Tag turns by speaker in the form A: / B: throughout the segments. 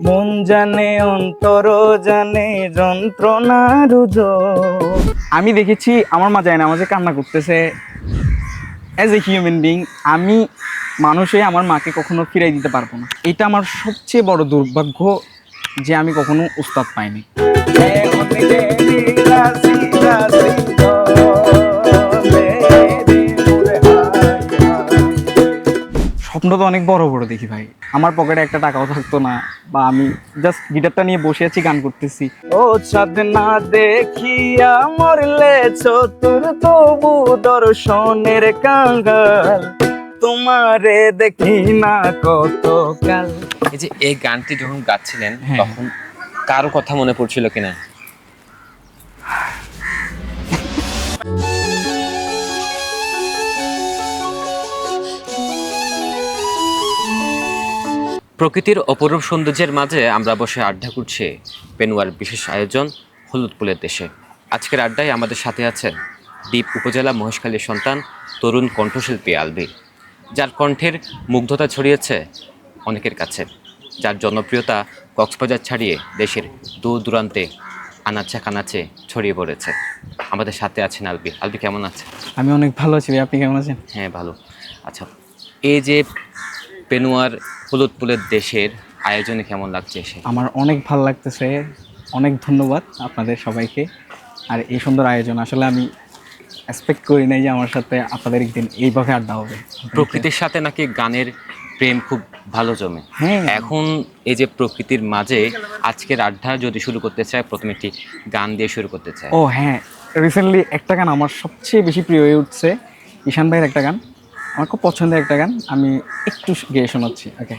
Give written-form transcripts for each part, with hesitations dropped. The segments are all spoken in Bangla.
A: মন জানে অন্তর জানে যন্ত্রণার আমি দেখেছি আমার মা যায় না আমাকে কান্না করতেছে অ্যাজ এ হিউম্যান বিং। আমি মানুষে আমার মাকে কখনো ফিরাই দিতে পারবো না। এটা আমার সবচেয়ে বড় দুর্ভাগ্য যে আমি কখনো উস্তাদ পাইনি। স্বপ্ন তো অনেক বড় বড় দেখি ভাই, আমার পকেটে একটা টাকাও থাকতো না, বা আমি জাস্ট গিটারটা নিয়ে বসে আছি, গান করতেছি। ও চাঁদ না দেখিয়া মরলে চতুর তবু দর্শনের কাঙ্গাল, তোমারে দেখি না কত কাল।
B: এই যে এই গানটি যখন গাচ্ছিলেন
A: হ্যাঁ।
B: তখন কারো কথা মনে পড়ছিল কিনা? প্রকৃতির অপরূপ সৌন্দর্যের মাঝে আমরা বসে আড্ডা করছি পেনুয়ার বিশেষ আয়োজন হলুদ ফুলের দেশে। আজকের আড্ডায় আমাদের সাথে আছেন দ্বীপ উপজেলা মহেশখালীর সন্তান তরুণ কণ্ঠশিল্পী আলভী, যার কণ্ঠের মুগ্ধতা ছড়িয়েছে অনেকের কাছে, যার জনপ্রিয়তা কক্সবাজার ছাড়িয়ে দেশের দূর দূরান্তে আনাচে কানাচে ছড়িয়ে পড়েছে। আমাদের সাথে আছেন আলভী। আলভী কেমন আছে?
A: আমি অনেক ভালো আছি ভাই, আপনি কেমন আছেন?
B: হ্যাঁ ভালো। আচ্ছা, এই যে পেনুয়ার হলুদ ফুলের দেশের আয়োজনে কেমন লাগছে এসে?
A: আমার অনেক ভালো লাগতেছে, অনেক ধন্যবাদ আপনাদের সবাইকে। আর এই সুন্দর আয়োজন আসলে আমি এক্সপেক্ট করি নাই যে আমার সাথে আপনাদের একদিন এইভাবে আড্ডা হবে।
B: প্রকৃতির সাথে নাকি গানের প্রেম খুব ভালো জমে।
A: হ্যাঁ।
B: এখন এই যে প্রকৃতির মাঝে আজকের আড্ডা যদি শুরু করতে চায়, প্রথমে একটি গান দিয়ে শুরু করতে চায়।
A: ও হ্যাঁ, রিসেন্টলি একটা গান আমার সবচেয়ে বেশি প্রিয় হয়ে উঠছে, ঈশান ভাইয়ের একটা গান, আমার খুব পছন্দের একটা গান, আমি একটু গেয়ে শোনাচ্ছি। ওকে।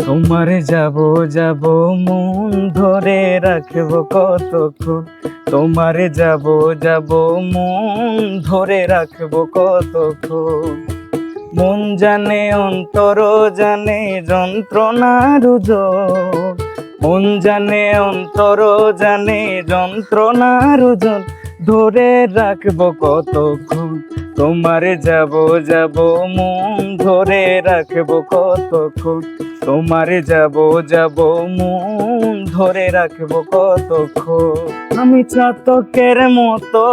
A: তোমারে যাব যাব মন ধরে রাখবো কতক্ষণ, তোমারে যাব যাব মন ধরে রাখবো কতক্ষণ, মন জানে অন্তর জানে যন্ত্রণার ওজন, মন জানে অন্তর জানে যন্ত্রণার ওজন, ধরে রাখবো কতক্ষণ, তোমারে যাব যাব মন ধরে রাখবো কতক্ষণ, তোমারে যাব যাব মন ধরে রাখবো কতক্ষণ, আমি চাতকের মতো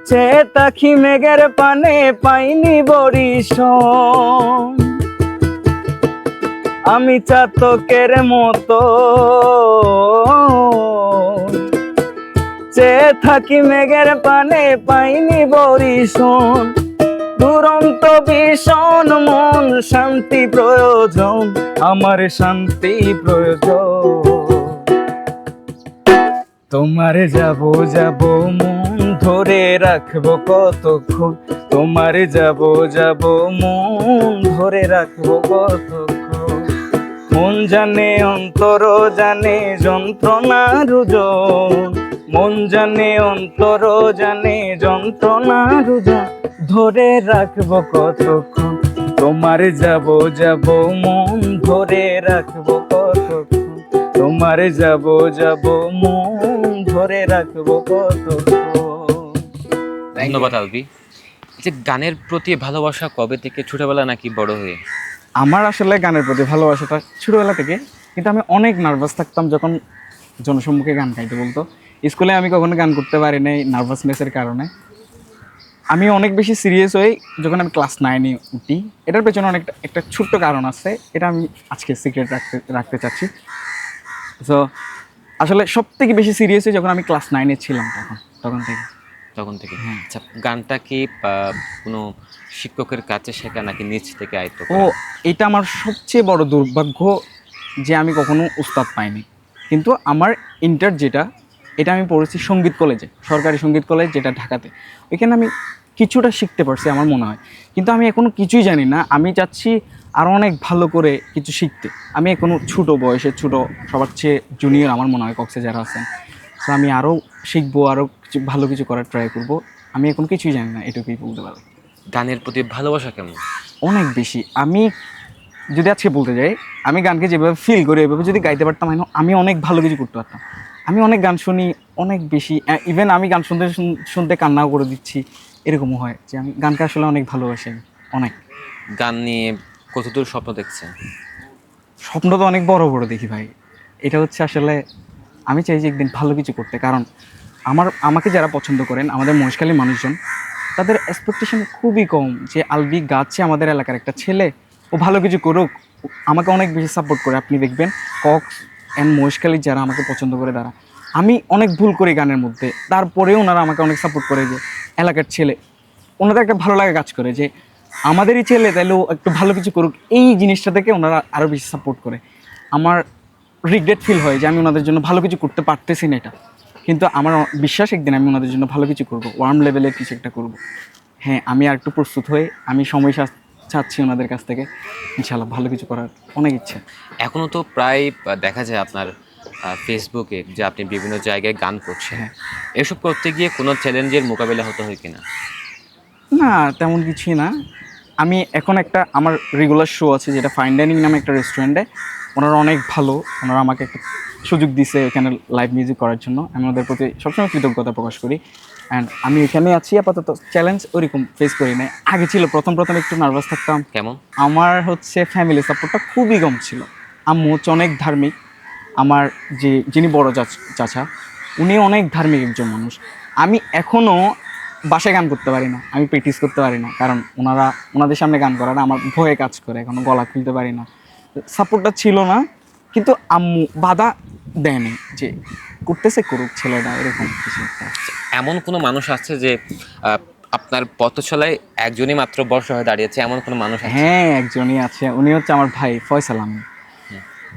A: সে তাকি মেঘের পানে পাইনি বরিশন, আমি চাতকের মতো সে থাকি মেঘের পানে পাইনি বরিশন, দুরন্ত ভীষণ মন শান্তি প্রয়োজন, আমার শান্তি প্রয়োজন, তোমারে যাব যাব মন ধরে রাখবো কতক্ষণ, তোমারে যাব যাব মন ধরে রাখবো কতক্ষণ, মন জানে অন্তর জানে যন্ত্রণার ওজন, মন জানে অন্তর জানে যন্ত্রণার ওজন, ধরে রাখবো কতক্ষণ, তোমারে যাব যাব মন ধরে রাখবো কতক্ষণ, তোমারে যাব যাব মন ধরে রাখবো কতক্ষণ।
B: ধন্যবাদ আলভী। যে গানের প্রতি ভালোবাসা কবে থেকে, ছোটবেলা নাকি বড় হয়ে?
A: আমার আসলে গানের প্রতি ভালোবাসাটা ছোটবেলা থেকে, কিন্তু আমি অনেক নার্ভাস থাকতাম যখন জনসম্মুখে গান গাইতে বলতো। স্কুলে আমি কখনো গান করতে পারি নাই নার্ভাসনেসের কারণে। আমি অনেক বেশি সিরিয়াস হই যখন আমি ক্লাস 9-এ উঠি। এটার পেছনে অনেক একটা ছোট্ট কারণ আছে, এটা আমি আজকে সিক্রেট রাখতে চাচ্ছি। সো আসলে সব থেকে বেশি সিরিয়াস হই যখন আমি ক্লাস 9-এ ছিলাম, তখন থেকে।
B: হ্যাঁ। আচ্ছা, গানটা কি কোনো শিক্ষকের কাছে শেখা নাকি নিজ থেকে আয়ত্ত
A: ও,
B: করা?
A: এটা আমার সবচেয়ে বড় দুর্ভাগ্য যে আমি কখনো উস্তাদ পাইনি। কিন্তু আমার ইন্টার যেটা, এটা আমি পড়েছি সঙ্গীত কলেজে, সরকারি সঙ্গীত কলেজ যেটা ঢাকাতে। ওইখানে আমি কিছুটা শিখতে পারছি আমার মনে হয়, কিন্তু আমি এখনও কিছুই জানি না। আমি চাচ্ছি আরও অনেক ভালো করে কিছু শিখতে। আমি এখনও ছোটো বয়সে, সবার চেয়ে জুনিয়র আমার মনে হয় কক্সে যারা আছেন। তো আমি আরও শিখবো, আরও কিছু ভালো কিছু করার ট্রাই করব। আমি এখন কিছুই জানি না, এটুকুই বলতে পারবো।
B: গানের প্রতি ভালোবাসা কেমন?
A: অনেক বেশি। আমি যদি আজকে বলতে যাই, আমি গানকে যেভাবে ফিল করি এভাবে যদি গাইতে পারতাম, আমি অনেক ভালো কিছু করতে পারতাম। আমি অনেক গান শুনি, অনেক বেশি, ইভেন আমি গান শুনতে শুনতে কান্নাও করে দিচ্ছি, এরকমও হয় যে আমি গানকে আসলে অনেক ভালোবাসি আমি, অনেক।
B: গান নিয়ে কতদূর স্বপ্ন দেখছেন?
A: স্বপ্ন তো অনেক বড় বড় দেখি ভাই। এটা হচ্ছে আসলে আমি চাই যে একদিন ভালো কিছু করতে, কারণ আমাকে যারা পছন্দ করেন, আমাদের মহেশখালীর মানুষজন, তাদের এক্সপেকটেশন খুবই কম যে আলবি গাচ্ছে আমাদের এলাকার একটা ছেলে, ও ভালো কিছু করুক। আমাকে অনেক বেশি সাপোর্ট করে। আপনি দেখবেন কক্স অ্যান্ড মহেশখালী যারা আমাকে পছন্দ করে, তারা, আমি অনেক ভুল করি গানের মধ্যে, তারপরেও ওনারা আমাকে অনেক সাপোর্ট করে যে এলাকার ছেলে, ওনাদের একটা ভালো লাগা কাজ করে যে আমাদেরই ছেলে তাইলেও একটু ভালো কিছু করুক। এই জিনিসটা থেকে ওনারা আরও বেশি সাপোর্ট করে। আমার রিগ্রেট ফিল হয় যে আমি ওনাদের জন্য ভালো কিছু করতে পারতেছি না এটা, কিন্তু আমার বিশ্বাস একদিন আমি ওনাদের জন্য ভালো কিছু করব, ওয়ার্ম লেভেলের কিছু একটা করব। হ্যাঁ, আমি আর একটু প্রস্তুত হয়ে আমি সময় চাচ্ছি ওনাদের কাছ থেকে, ইনশাআল্লাহ ভালো কিছু করার অনেক ইচ্ছা।
B: এখনও তো প্রায় দেখা যায় আপনার ফেসবুকে যে আপনি বিভিন্ন জায়গায় গান করছেন।
A: হ্যাঁ।
B: এসব করতে গিয়ে কোনো চ্যালেঞ্জের মোকাবিলা হতে হয় কিনা?
A: না, তেমন কিছুই না। আমি এখন একটা আমার রেগুলার শো আছে যেটা ফাইন ডাইনিং নামে একটা রেস্টুরেন্টে, ওনারা অনেক ভালো, ওনারা আমাকে একটা সুযোগ দিছে এখানে লাইভ মিউজিক করার জন্য। আমি ওদের প্রতি সবসময় কৃতজ্ঞতা প্রকাশ করি। অ্যান্ড আমি এখানে আছি আপাতত, চ্যালেঞ্জ ওইরকম ফেস করি নাই। আগে ছিল প্রথম একটু নার্ভাস থাকতাম।
B: কেমন?
A: আমার হচ্ছে ফ্যামিলি সাপোর্টটা খুবই কম ছিল। আম্মু হচ্ছে অনেক ধার্মিক। আমার যিনি বড় চাচা, উনি অনেক ধার্মিক একজন মানুষ। আমি এখনও বাসায় গান করতে পারি না, আমি প্র্যাকটিস করতে পারি না, কারণ ওনাদের সামনে গান করাটা আমার ভয়ে কাজ করে, এখনও গলা খুলতে পারি না। সাপোর্টটা ছিল না, কিন্তু আম্মু বাধা দেয়নি যে করতেছে করুক ছেলেটা, এরকম কিছু একটা।
B: এমন কোনো মানুষ আছে যে আপনার পথচলায় একজনই মাত্র বর্ষা হয়ে দাঁড়িয়েছে, এমন কোনো মানুষ আছে?
A: হ্যাঁ, একজনই আছে। উনি হচ্ছে আমার ভাই ফয়সাল আহমেদ।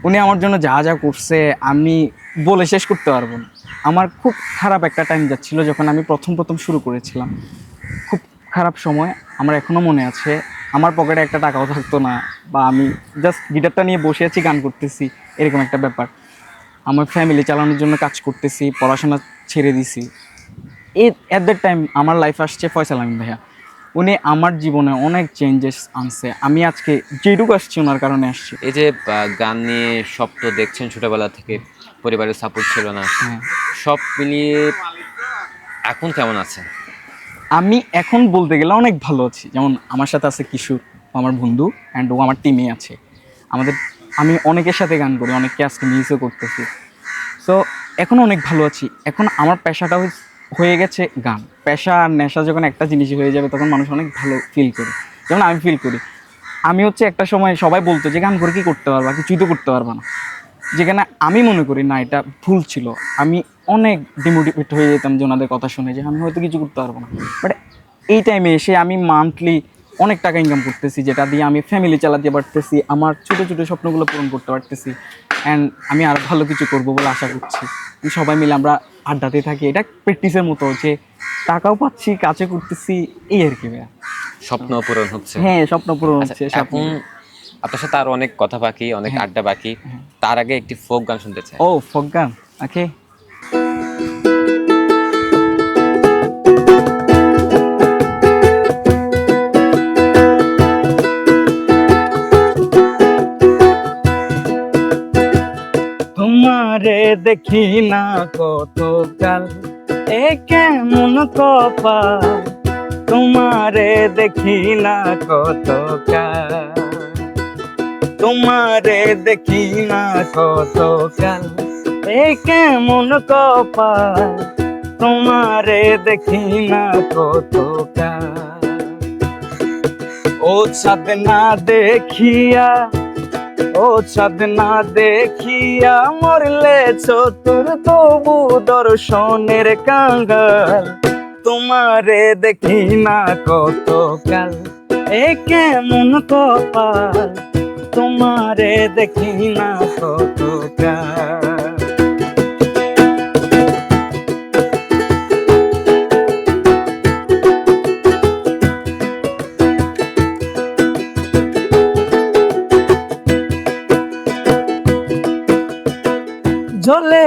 A: উনি আমার জন্য যা যা করছে আমি বলে শেষ করতে পারবো না। আমার খুব খারাপ একটা টাইম যাচ্ছিল যখন আমি প্রথম শুরু করেছিলাম, খুব খারাপ সময়। আমার এখনও মনে আছে, আমার পকেটে একটা টাকাও থাকতো না, বা আমি জাস্ট গিটারটা নিয়ে বসে আছি, গান করতেছি, এরকম একটা ব্যাপার। আমার ফ্যামিলি চালানোর জন্য কাজ করতেছি, পড়াশোনা ছেড়ে দিছি। এট দ্যাট টাইম আমার লাইফ আসছে ফয়সাল আহমেদ ভাইয়া। উনি আমার জীবনে অনেক চেঞ্জেস আনছে। আমি আজকে যেটুকু আসছি ওনার কারণে আসছি।
B: এই যে গান নিয়ে স্বপ্ন দেখছেন ছোটবেলা থেকে, পরিবারের সাপোর্ট ছিল না,
A: হ্যাঁ,
B: সব মিলিয়ে এখন কেমন আছে?
A: আমি এখন বলতে গেলে অনেক ভালো আছি। যেমন আমার সাথে আছে কিশোর, আমার বন্ধু, অ্যান্ড ও আমার টিমে আছে। আমি অনেকের সাথে গান করি, অনেককে আজকে মিসও করতেছি। সো এখন অনেক ভালো আছি। এখন আমার পেশাটা হয়ে গেছে গান। পেশা আর নেশা যখন একটা জিনিসই হয়ে যাবে, তখন মানুষ অনেক ভালো ফিল করে, যেমন আমি ফিল করি। আমি হচ্ছে একটা সময় সবাই বলতো যে গান করে কী করতে পারবা, কিছুই তো করতে পারবা না। যেখানে আমি মনে করি না, এটা ভুল ছিল। আমি অনেক ডিমোটিভেট হয়ে যেতাম যে ওনাদের কথা শুনে, যে আমি হয়তো কিছু করতে পারবো না। বাট এই টাইমে এসে আমি মান্থলি অনেক টাকা ইনকাম করতেছি, যেটা দিয়ে আমি ফ্যামিলি চালাতে পারতেছি, আমার ছোটো ছোটো স্বপ্নগুলো পূরণ করতে পারতেছি। অ্যান্ড আমি আরও ভালো কিছু করবো বলে আশা করছি। সবাই মিলে আমরা আড্ডাতে থাকি, এটা প্র্যাকটিসের মতো, যে টাকাও পাচ্ছি, কাজে করতেছি, এই আর কি ভাইয়া।
B: স্বপ্ন পূরণ হচ্ছে।
A: হ্যাঁ, স্বপ্ন পূরণ
B: আচ্ছা,
A: হচ্ছে।
B: এখন আপনার সাথে আরো অনেক কথা বাকি, অনেক আড্ডা বাকি। তার আগে একটি ফোক গান শুনতে চাই।
A: ও, ফোক গান, ওকে। তোমারে দেখি না কতকাল, এ কেমন কপাল, তোমারে দেখি না কতকাল, তোমারে দেখি না কতকাল, এ কেমন কপাল, তোমারে দেখি না কতকাল। ও চাঁদ না দেখিয়া, ও চাঁদ না দেখিয়া মরলে চতুর, তবু দর্শনের কাঙ্গাল, তোমারে দেখি না কতকাল, এ কেমন কপাল, তোমারে দেখি না কতকাল। ঝোলে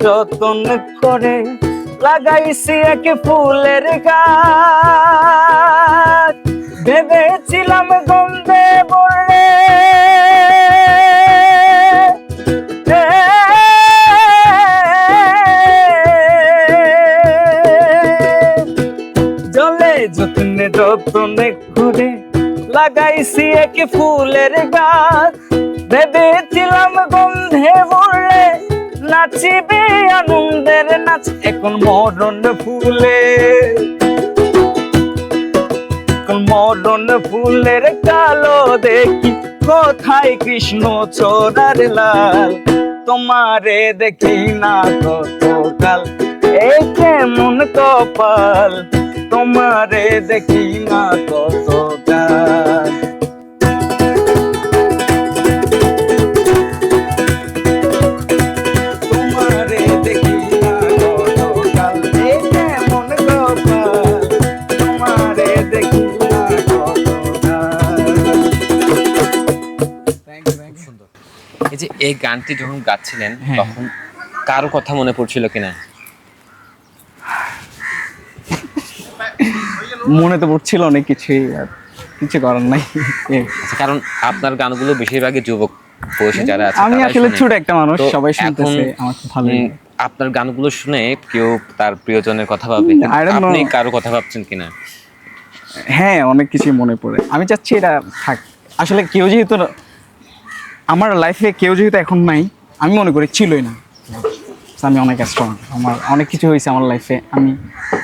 A: যতন করে লাগাইছি এক ফুলের গাছ, ভেবেছিলাম গন্ধে বললে জলে যত্নে যত্নে করে লাগাইছি এক ফুলের গাছ, ভেবেছিলাম গন্ধে বললে নাচিবে আনন্দের নাচ, এখন মরণ ফুলে, এখন মরণ ফুলের কালো দেখি কোথায় কৃষ্ণ ছোড়ার লাল, তোমারে দেখি না কতকাল এই কেমন কপাল, তোমারে দেখি না কতকাল। তোমারে দেখি না কতকাল এই কেমন কপাল, তোমারে দেখি না কতকাল।
B: সুন্দর। এই যে এই গানটি যখন গাচ্ছিলেন
A: হ্যাঁ।
B: তখন কারো কথা মনে পড়ছিল কিনা?
A: মনে তো পড়ছিল অনেক কিছুই, আর কিছু করার নাই।
B: আচ্ছা, কারণ আপনার গানগুলো বেশিরভাগই যুবক বয়সী যারা আছে
A: আমি
B: তারাই
A: আসলে
B: শোনে।
A: ছোট একটা মানুষ,
B: তো
A: সবাই
B: এখন,
A: শুনতেছে, আমার খুব ভালো লাগে।
B: আপনার গানগুলো শুনে কেউ তার প্রিয়জনের কথা ভাবে, কিন্তু
A: I don't know.
B: আপনি কারো কথা ভাবছেন কিনা?
A: হ্যাঁ, অনেক কিছুই মনে পড়ে। আমি চাচ্ছি এটা থাক। আসলে কেউ যেহেতু আমার লাইফে কেউ যেহেতু এখন নাই, আমি মনে করি ছিলই না। So, আমি অনেক স্ট্রং, আমার অনেক কিছু হয়েছে আমার লাইফে, আমি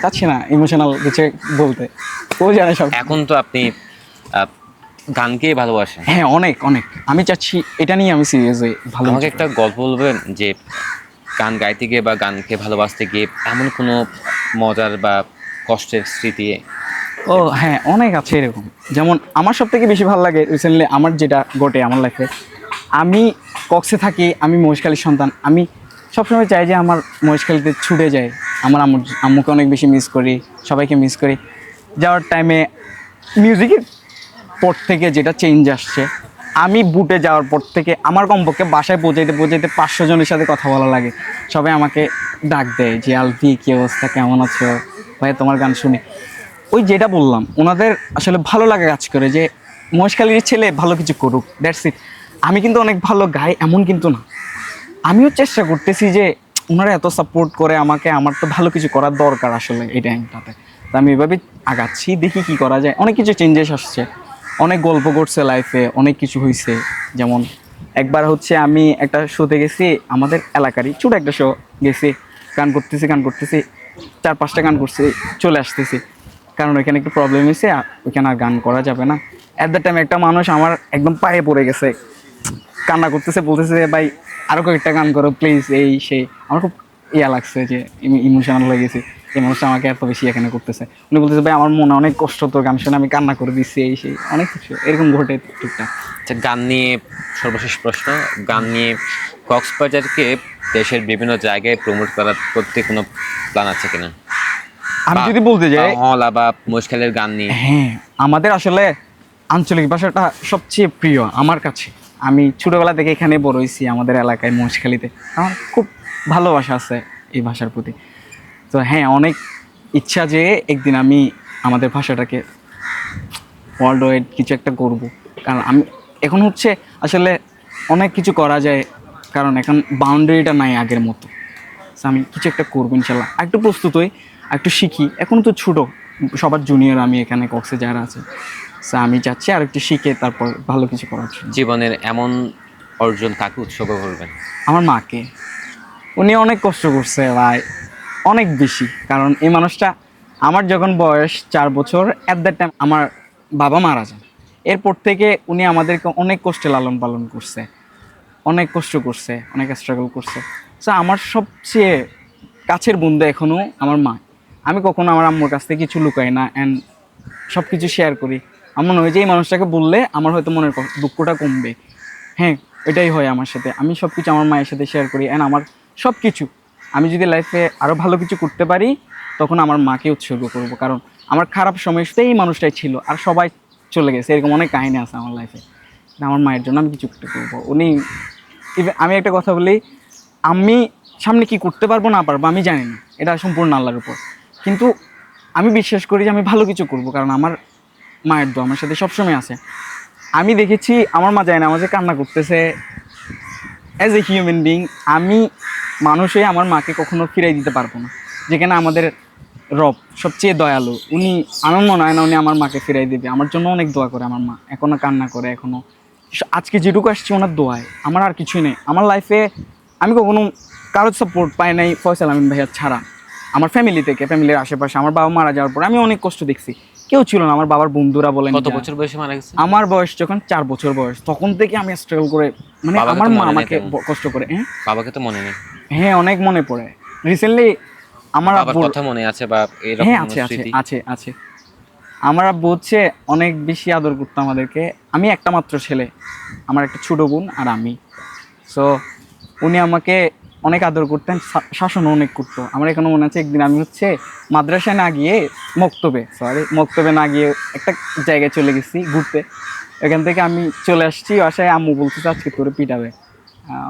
A: চাচ্ছি না ইমোশনাল কিছু বলতে, ও জানে সব।
B: এখন তো আপনি গানকেই ভালোবাসেন।
A: হ্যাঁ, অনেক অনেক। আমি চাচ্ছি এটা নিয়ে আমি সিরিয়াস হই, ভালো
B: আমাকে
A: কিছু
B: একটা গল্প বলবেন যে গান গাইতে গিয়ে বা গানকে ভালোবাসতে গিয়ে এমন কোনো মজার বা কষ্টের স্মৃতি?
A: ও হ্যাঁ, অনেক আছে এরকম। যেমন আমার সব থেকে বেশি ভালো লাগে রিসেন্টলি আমার যেটা ঘটে আমার লাইফে, আমি কক্সে থাকি, আমি মহেশখালীর সন্তান, আমি সবসময় চাই যে আমার মহেশখালীতে ছুটে যায়, আমার আম্মুকে অনেক বেশি মিস করি, সবাইকে মিস করি। যাওয়ার টাইমে মিউজিকের পর থেকে যেটা চেঞ্জ আসছে, আমি বুটে যাওয়ার পর থেকে আমার কমপক্ষে বাসায় পৌঁছাইতে 500 জনের সাথে কথা বলা লাগে। সবাই আমাকে ডাক দেয় যে আলফি কী অবস্থা, কেমন আছো ভাই, তোমার গান শুনি। ওই যেটা বললাম, ওনাদের আসলে ভালো লাগে কাজ করে যে মহেশখালীর ছেলে ভালো কিছু করুক, দ্যাটস ইট। আমি কিন্তু অনেক ভালো গাই এমন কিন্তু না, আমিও চেষ্টা করতেছি যে ওনারা এত সাপোর্ট করে আমাকে, আমার তো ভালো কিছু করার দরকার আসলে এই টাইমটাতে। তো আমি এভাবে আগাচ্ছি, দেখি কি করা যায়। অনেক কিছু চেঞ্জেস আসছে, অনেক গল্প ঘটছে লাইফে, অনেক কিছু হয়েছে। যেমন একবার হচ্ছে আমি একটা শোতে গেছি, আমাদের এলাকারই ছোটো একটা শো গেছি, গান করতেছি 4-5টা গান করছি, চলে আসতেছি, কারণ ওইখানে একটু প্রবলেম হয়েছে, ওইখানে আর গান করা যাবে না। অ্যাট দ্য টাইম একটা মানুষ আমার একদম পায়ে পড়ে গেছে, কান্না করতেছে, বলতেছে ভাই আরও কয়েকটা গান করো প্লিজ, এই সেই। আমার খুব লাগছে যে ইমোশনাল হয়ে গেছি, এই মানুষটা আমাকে এত বেশি এখানে করতেছে। উনি বলতেছে ভাই আমার মনে অনেক কষ্ট, তোর গান শুনে আমি কান্না করে দিচ্ছি, এই সেই অনেক কিছু এরকম ঘটে টুকটাক।
B: আচ্ছা, গান নিয়ে সর্বশেষ প্রশ্ন, গান নিয়ে কক্সবাজারকে দেশের বিভিন্ন জায়গায় প্রমোট করার প্রতি কোনো প্ল্যান আছে কিনা?
A: আমি যদি বলতে যাই,
B: হলা বা মহেশখালীর গান নিয়ে।
A: হ্যাঁ, আমাদের আসলে আঞ্চলিক ভাষাটা সবচেয়ে প্রিয় আমার কাছে। আমি ছোটোবেলা থেকে এখানে বড় হয়েছি, আমাদের এলাকায় মহেশখালীতে। আমার খুব ভালোবাসা আছে এই ভাষার প্রতি। তো হ্যাঁ, অনেক ইচ্ছা যে একদিন আমি আমাদের ভাষাটাকে ওয়ার্ল্ড ওয়াইড কিছু একটা করব। কারণ আমি এখন হচ্ছে আসলে অনেক কিছু করা যায়, কারণ এখন বাউন্ডারিটা নাই আগের মতো। সো আমি কিছু একটা করবো ইনশাল্লাহ, একটু প্রস্তুত হই, একটু শিখি। এখন তো ছোটো, সবার জুনিয়র আমি এখানে কক্সে যারা আছে। সো আমি চাচ্ছি আর একটু শিখে তারপর ভালো কিছু করার জন্য।
B: জীবনের এমন অর্জন কাকে উৎসর্গ করবেন?
A: আমার মাকে। উনি অনেক কষ্ট করছে ভাই, অনেক বেশি। কারণ এই মানুষটা, আমার যখন বয়স 4 বছর, অ্যাট দ্যাট টাইম আমার বাবা মারা যান। এরপর থেকে উনি আমাদেরকে অনেক কষ্টে লালন পালন করছে, অনেক কষ্ট করছে, অনেক স্ট্রাগল করছে। সো আমার সবচেয়ে কাছের বন্ধু এখনও আমার মা। আমি কখনো আমার আম্মুর কাছ থেকে কিছু লুকাই না, অ্যান্ড সব কিছু শেয়ার করি। আমার মনে হয় যে এই মানুষটাকে বললে আমার হয়তো মনের দুঃখটা কমবে। হ্যাঁ, এটাই হয় আমার সাথে। আমি সব কিছু আমার মায়ের সাথে শেয়ার করি, অ্যান্ড আমার সব কিছু আমি যদি লাইফে আরও ভালো কিছু করতে পারি, তখন আমার মাকে উৎসর্গ করবো। কারণ আমার খারাপ সময় শুধু এই মানুষটাই ছিল, আর সবাই চলে গেছে। এরকম অনেক কাহিনী আছে আমার লাইফে। আমার মায়ের জন্য আমি কিছু একটা করবো। উনি, আমি একটা কথা বলি, আমি সামনে কি করতে পারবো না পারবো আমি জানি না, এটা সম্পূর্ণ আল্লাহর উপর। কিন্তু আমি বিশ্বাস করি যে আমি ভালো কিছু করব, কারণ আমার মায়ের দোয়া আমার সাথে সবসময় আছে। আমি দেখেছি আমার মা যায় না আমাকে কান্না করতেছে, অ্যাজ এ হিউম্যান বিং আমি মানুষ হয়ে আমার মাকে কখনো ফিরাই দিতে পারবো না। যেখানে আমাদের রব সবচেয়ে দয়ালু, উনি আমার মনে হয় না উনি আমার মাকে ফিরাই দেবে। আমার জন্য অনেক দোয়া করে আমার মা, এখনও কান্না করে, এখনও আজকে যেটুকু আসছি ওনার দোয়ায়। আমার আর কিছুই নেই আমার লাইফে। আমি কখনো কারোর সাপোর্ট পাই নাই ফয়সাল আমিন ভাইয়া ছাড়া। আমার ফ্যামিলি থেকে, ফ্যামিলির আশেপাশে আমার বাবা মারা যাওয়ার পর আমি অনেক কষ্ট দেখছি, কেউ ছিল না। আমার বাবার বন্ধুরা বলেন,
B: কত বছর বয়সে মারা গেছে?
A: আমার বয়স যখন 4 বছর বয়স, তখন থেকে আমি স্ট্রাগল করে, মানে
B: বাবাকে
A: আমার
B: তো
A: মা
B: মনে নেই
A: আমাকে
B: তেমন।
A: কষ্ট করে।
B: বাবাকে তো মনে নেই।
A: হ্যাঁ অনেক মনে পড়ে। রিসেন্টলি আমার
B: বাবার
A: আব্বুর,
B: কথা মনে আছে বা এরকম
A: হ্যাঁ
B: কোনো
A: আছে আছে
B: স্মৃতি?
A: আছে আছে আমার আব্বু হচ্ছে অনেক বেশি আদর করতো আমাদেরকে। আমি একটা মাত্র ছেলে, আমার একটা ছোটো বোন আর আমি। সো উনি আমাকে অনেক আদর করতেন, শাসনও অনেক করতো। আমার এখনো মনে আছে একদিন আমি হচ্ছে মাদ্রাসায় না গিয়ে মক্তবে না গিয়ে একটা জায়গায় চলে গেছি ঘুরতে। এখান থেকে আমি চলে আসছি বাসায়, আম্মু বলতেছে আজকে তোরে পিটাবে।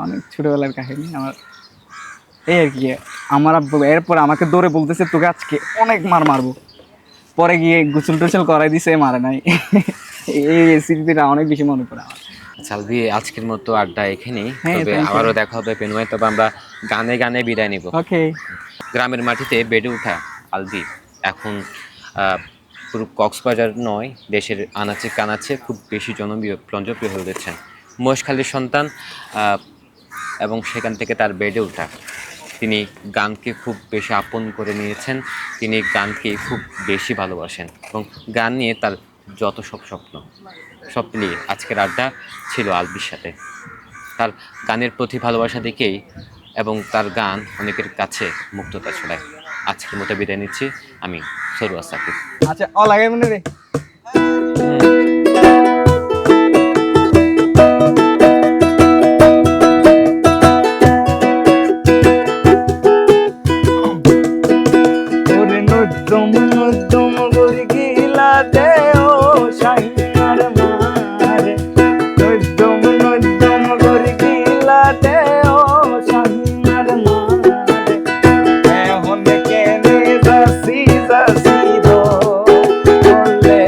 A: অনেক ছোটোবেলার কাহিনী আমার, এই আর কি। আমার আব্বু এরপর আমাকে দৌড়ে বলতেছে তোকে আজকে অনেক মারবো। পরে গিয়ে গোসল টোসল করাই দিছে, মারে নাই। এই স্মৃতিটা অনেক বেশি মনে পড়ে আমার।
B: সালভি, আজকের মতো আড্ডা এখানেই।
A: হ্যাঁ,
B: তবে
A: thank you.
B: আবারও দেখা হবে পেনুয়ায়, তবে আমরা গানে গানে বিদায় নিব।
A: ওকে।
B: গ্রামের মাটিতে বেড়ে ওঠা আলভি এখন পুরো কক্সবাজার নয়, দেশের আনাচে কানাচে খুব বেশি জনপ্রিয় হয়ে উঠেছেন। মহেশখালীর সন্তান, এবং সেখান থেকে তার বেড়ে ওঠা। তিনি গানকে খুব বেশি আপন করে নিয়েছেন, তিনি গানকে খুব বেশি ভালোবাসেন এবং গান নিয়ে তার যত সব স্বপ্ন, সব নিয়ে আজকের আড্ডা ছিল আলভির সাথে। তার গানের প্রতি ভালোবাসা দেখেই এবং তার গান অনেকের কাছে মুক্ততা ছড়ায়। আজকের মতো বিদায় নিচ্ছি আমি, সরুয়া সাকিব।
A: আচ্ছা ও লাগে মনে রে। ওরে নদম নদম গরি গিলা দে ও শাইনার মারে, নদম নদম গরি গিলা দে ও শাইনার মারে, এখন কেনে যাসি যাসি দো বলে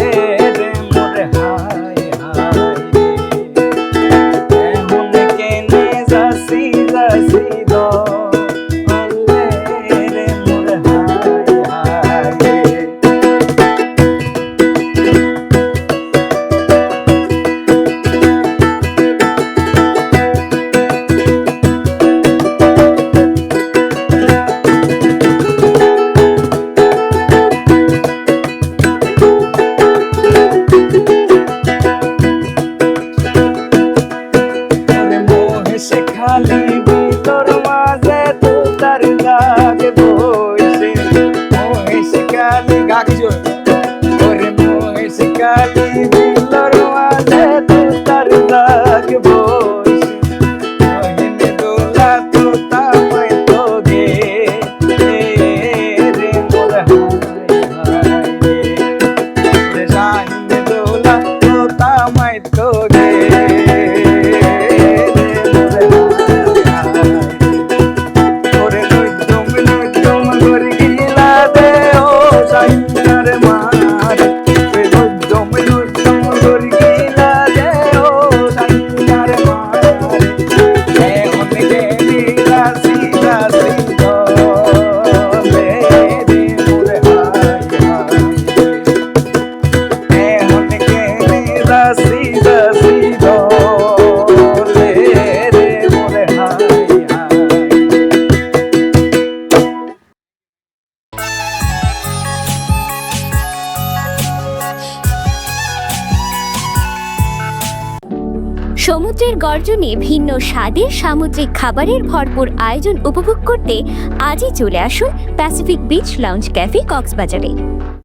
A: রে মোরে হায় হায় রে, এখন কেনে যাসি যাসি দো বলে রে মোরে হায় হায় রে। ওরে মহেশে খালি ভিতর মাঝে তো তার লাগে বইছে, মহেশে খালি গাছো। ওরে মহেশে খালি ভিতর মাঝে তো তার লাগে বইছে, মহিনে দোলা তো তামাই তো গে রে মোর হায় হায় রে, রাহিনে দোলা তো তামাই তো গে
C: সমুদ্রের গর্জনে ভিন্ন স্বাদের সামুদ্রিক খাবারের ভরপুর আয়োজন উপভোগ করতে আজই চলে আসুন প্যাসিফিক বিচ লাউঞ্জ ক্যাফে কক্সবাজারে।